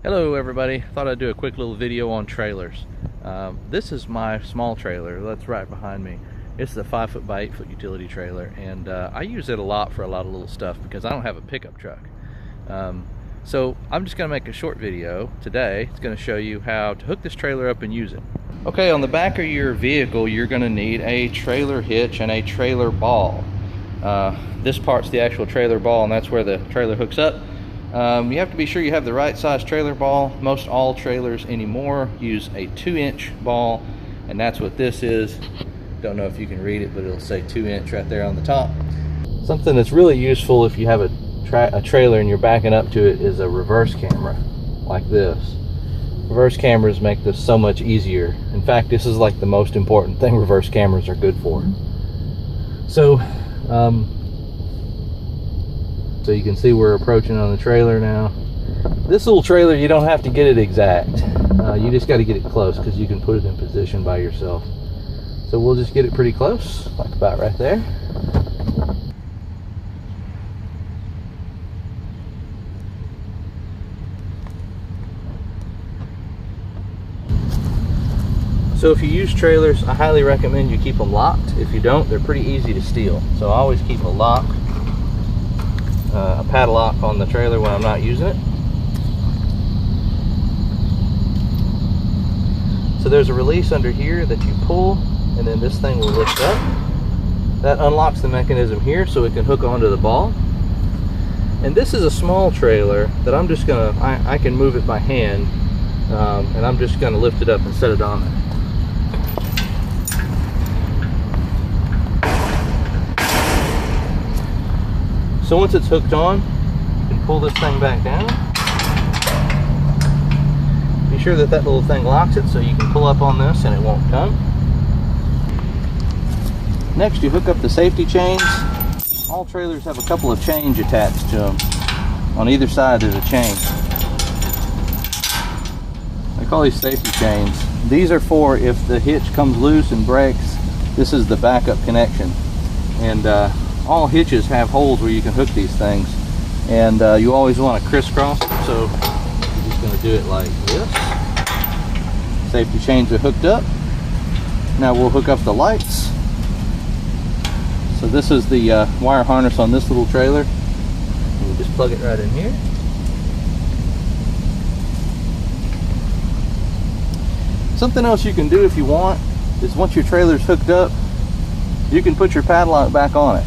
Hello everybody, thought I'd do a quick little video on trailers. This is my small trailer that's right behind me. It's the 5 by 8 foot utility trailer, and I use it a lot for a lot of little stuff because I don't have a pickup truck. So I'm just going to make a short video today. It's going to show you how to hook this trailer up and use it. Okay, on the back of your vehicle you're going to need a trailer hitch and a trailer ball. This part's the actual trailer ball, and that's where the trailer hooks up. You have to be sure you have the right size trailer ball. Most all trailers anymore use a 2-inch ball, and that's what this is. Don't know if you can read it, but it'll say 2-inch right there on the top. Something that's really useful if you have a trailer and you're backing up to it is a reverse camera like this. Reverse cameras make this so much easier. In fact, this is like the most important thing reverse cameras are good for. So you can see we're approaching on the trailer now. This little trailer, you don't have to get it exact. You just got to get it close because you can put it in position by yourself. So we'll just get it pretty close, like about right there. So if you use trailers, I highly recommend you keep them locked. If you don't, they're pretty easy to steal. So I always keep a lock. A padlock on the trailer when I'm not using it. So there's a release under here that you pull, and then this thing will lift up. That unlocks the mechanism here so it can hook onto the ball. And this is a small trailer that I'm just gonna, I can move it by hand, and I'm just gonna lift it up and set it on there. So once it's hooked on, you can pull this thing back down. Be sure that little thing locks it so you can pull up on this and it won't come. Next, you hook up the safety chains. All trailers have a couple of chains attached to them. On either side there's a chain. I call these safety chains. These are for if the hitch comes loose and breaks, this is the backup connection. And all hitches have holes where you can hook these things, and you always want to crisscross it, so you're just going to do it like this. Safety chains are hooked up. Now we'll hook up the lights. So this is the wire harness on this little trailer, and you just plug it right in here. Something else you can do if you want is once your trailer's hooked up, you can put your padlock back on it.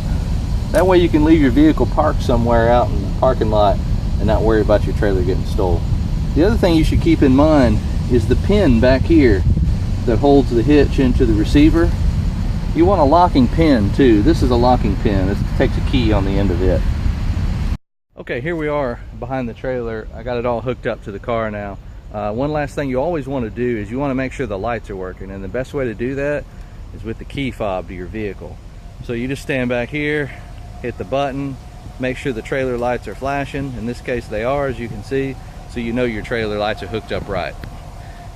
That way you can leave your vehicle parked somewhere out in the parking lot and not worry about your trailer getting stolen. The other thing you should keep in mind is the pin back here that holds the hitch into the receiver. You want a locking pin too. This is a locking pin. It takes a key on the end of it. Okay, here we are behind the trailer. I got it all hooked up to the car now. One last thing you always want to do is you want to make sure the lights are working, and the best way to do that is with the key fob to your vehicle. So you just stand back here, hit the button, make sure the trailer lights are flashing. In this case they are, as you can see, so you know your trailer lights are hooked up right.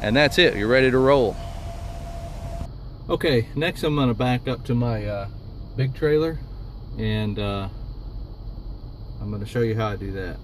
And that's it, you're ready to roll. Okay, next I'm going to back up to my big trailer, and I'm going to show you how I do that.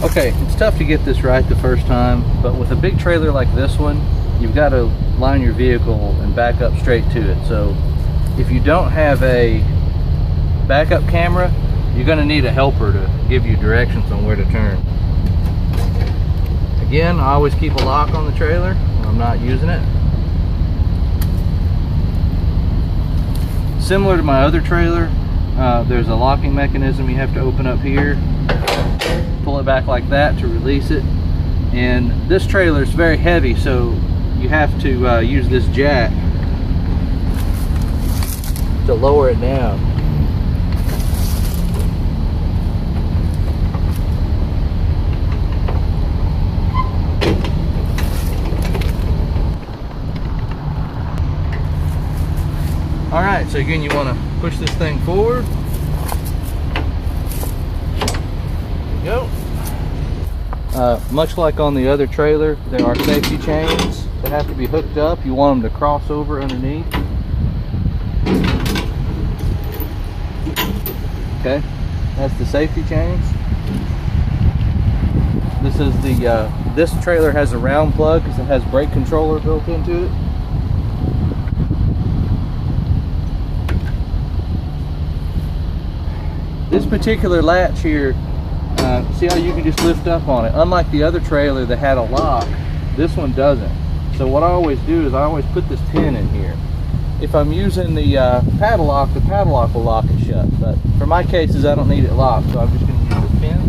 Okay, it's tough to get this right the first time, but with a big trailer like this one, you've got to line your vehicle and back up straight to it. So if you don't have a backup camera, you're going to need a helper to give you directions on where to turn. Again, I always keep a lock on the trailer when I'm not using it. Similar to my other trailer, there's a locking mechanism you have to open up here, pull it back like that to release it, And this trailer is very heavy, so you have to use this jack to lower it down. All right, so again, you want to push this thing forward. There you go. Much like on the other trailer, there are safety chains that have to be hooked up. You want them to cross over underneath. Okay, that's the safety chains. This is the this trailer has a round plug because it has brake controller built into it. This particular latch here, see how you can just lift up on it? Unlike the other trailer that had a lock, this one doesn't. So what I always do is I always put this pin in here. If I'm using the padlock will lock it shut. But for my cases, I don't need it locked, so I'm just going to use this pin.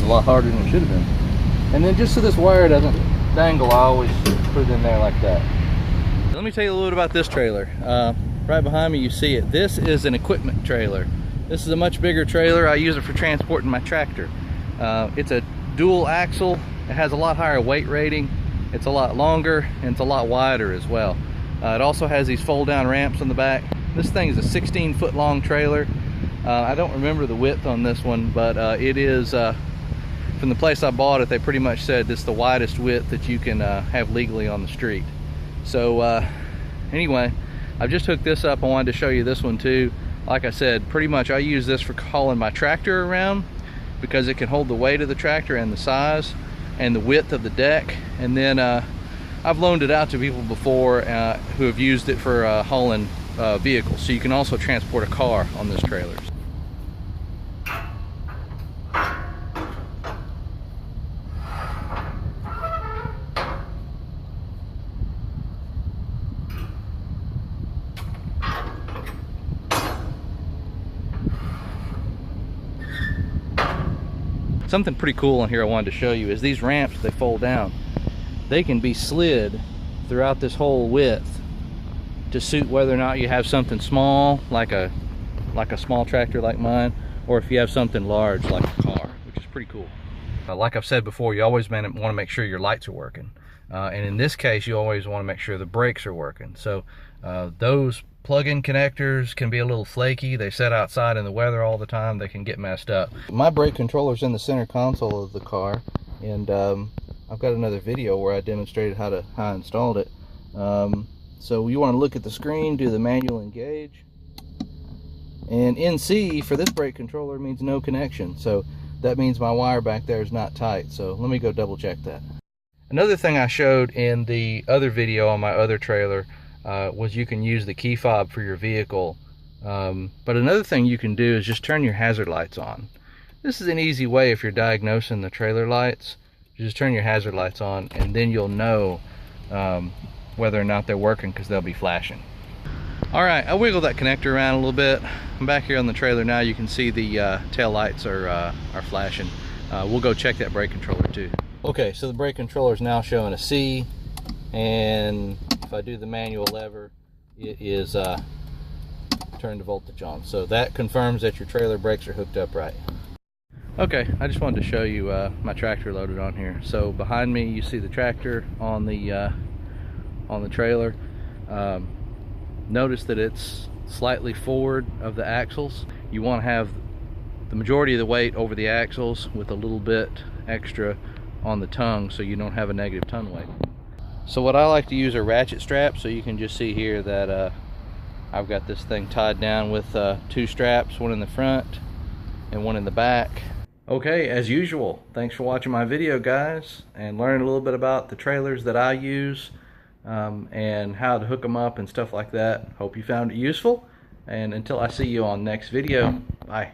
A lot harder than it should have been. And then just so this wire doesn't dangle, I always put it in there like that. Let me tell you a little bit about this trailer. Right behind me you see it. This is an equipment trailer. This is a much bigger trailer. I use it for transporting my tractor. It's a dual axle. It has a lot higher weight rating. It's a lot longer and it's a lot wider as well. It also has these fold down ramps on the back. This thing is a 16-foot long trailer. I don't remember the width on this one, but it is from the place I bought it, they pretty much said it's the widest width that you can have legally on the street. So anyway, I've just hooked this up. I wanted to show you this one too. Like I said, pretty much I use this for hauling my tractor around because it can hold the weight of the tractor and the size and the width of the deck. And then I've loaned it out to people before who have used it for hauling vehicles. So you can also transport a car on this trailer. Something pretty cool on here I wanted to show you is these ramps, they fold down. They can be slid throughout this whole width to suit whether or not you have something small, like a small tractor like mine, or if you have something large like a car, which is pretty cool. Like I've said before, you always want to make sure your lights are working. And in this case, you always want to make sure the brakes are working. So those plug-in connectors can be a little flaky. They sit outside in the weather all the time. They can get messed up. My brake controller's in the center console of the car, and I've got another video where I demonstrated how I installed it. So you want to look at the screen, do the manual engage, and NC for this brake controller means no connection. So that means my wire back there is not tight. So let me go double check that. Another thing I showed in the other video on my other trailer was you can use the key fob for your vehicle. But another thing you can do is just turn your hazard lights on. This is an easy way if you're diagnosing the trailer lights. You just turn your hazard lights on and then you'll know whether or not they're working because they'll be flashing. Alright, I wiggled that connector around a little bit. I'm back here on the trailer now. You can see the tail lights are flashing. We'll go check that brake controller too. Okay, so the brake controller is now showing a C, and if I do the manual lever, it is turned the voltage on. So that confirms that your trailer brakes are hooked up right. Okay, I just wanted to show you my tractor loaded on here. So behind me you see the tractor on the trailer. Notice that it's slightly forward of the axles. You want to have the majority of the weight over the axles with a little bit extra on the tongue so you don't have a negative tongue weight. So what I like to use are ratchet straps. So you can just see here that I've got this thing tied down with 2 straps, one in the front and one in the back. Okay, as usual, thanks for watching my video, guys, and learning a little bit about the trailers that I use and how to hook them up and stuff like that. Hope you found it useful, and until I see you on next video, bye.